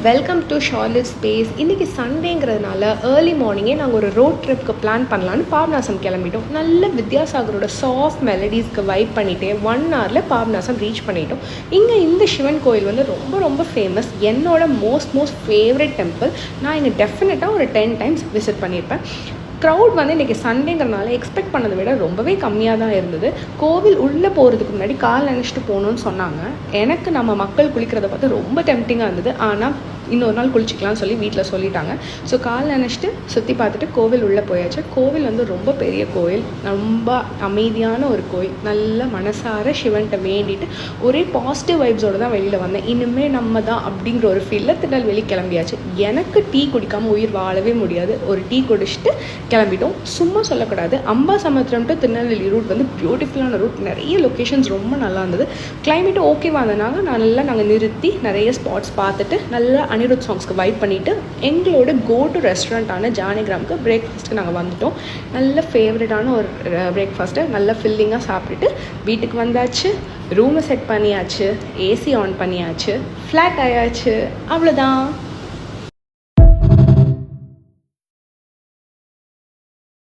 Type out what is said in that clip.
Welcome to Charlotte space. இன்றைக்கி சண்டேங்கிறதுனால early மார்னிங்கே நாங்கள் ஒரு ரோட் ட்ரிப்க்கு பிளான் பண்ணலான்னு பாபநாசம் கிளம்பிட்டோம். நல்ல வித்யாசாகரோட சாஃப்ட் மெலடிஸ்க்கு வைப் பண்ணிவிட்டு 1 ஹவரில் பாபநாசம் ரீச் பண்ணிட்டோம். இங்கே இந்த சிவன் கோயில் வந்து ரொம்ப ஃபேமஸ். என்னோட மோஸ்ட் ஃபேவரட் டெம்பிள். நான் இங்கே டெஃபினட்டாக ஒரு 10 டைம்ஸ் விசிட் பண்ணியிருப்பேன். க்ரௌட் வந்து இன்றைக்கி சண்டேங்கிறனால எக்ஸ்பெக்ட் பண்ணதை விட ரொம்பவே கம்மியாக தான் இருந்தது. கோவில் உள்ளே போகிறதுக்கு முன்னாடி கால் நினச்சிட்டு போகணுன்னு சொன்னாங்க. எனக்கு நம்ம மக்கள் குளிக்கிறத பார்த்து ரொம்ப டெம்டிங்காக இருந்தது. ஆனால் இன்னொரு நாள் குளிச்சிக்கலாம்னு சொல்லி வீட்டில் சொல்லிட்டாங்க. ஸோ கால் நினச்சிட்டு சுற்றி பார்த்துட்டு கோவில் உள்ளே போயாச்சு. கோவில் வந்து ரொம்ப பெரிய கோயில், ரொம்ப அமைதியான ஒரு கோயில். நல்ல மனசார சிவன்கிட்ட வேண்டிட்டு ஒரே பாசிட்டிவ் வைப்ஸோடு தான் வெளியில் வந்தேன். இனிமேல் நம்ம தான் அப்படிங்கிற ஒரு ஃபீலில் திருநெல்வேலி கிளம்பியாச்சு. எனக்கு டீ குடிக்காமல் உயிர் வாழவே முடியாது. ஒரு டீ குடிச்சிட்டு கிளம்பிட்டோம். சும்மா சொல்லக்கூடாது, அம்பாசமுத்திரம் டு திருநெல்வேலி ரூட் வந்து பியூட்டிஃபுல்லான ரூட். நிறைய லொக்கேஷன்ஸ் ரொம்ப நல்லா இருந்தது. கிளைமேட்டு ஓகேவா இருந்தனால நாங்கள் நிறுத்தி நிறைய ஸ்பாட்ஸ் பார்த்துட்டு நல்லா அனிருத் சாங்ஸ்க்கு வைப் பண்ணிவிட்டு எங்களோட கோ டு ரெஸ்டாரண்ட்டான ஜானிகிராமுக்கு பிரேக்ஃபாஸ்ட்டுக்கு நாங்கள் வந்துட்டோம். நல்ல ஃபேவரட்டான ஒரு பிரேக்ஃபாஸ்ட்டை நல்லா ஃபில்லிங்காக சாப்பிட்டுட்டு வீட்டுக்கு வந்தாச்சு. ரூமை செட் பண்ணியாச்சு, ஏசி ஆன் பண்ணியாச்சு, ஃப்ளாட் ஆயாச்சு. அவ்வளோதான்.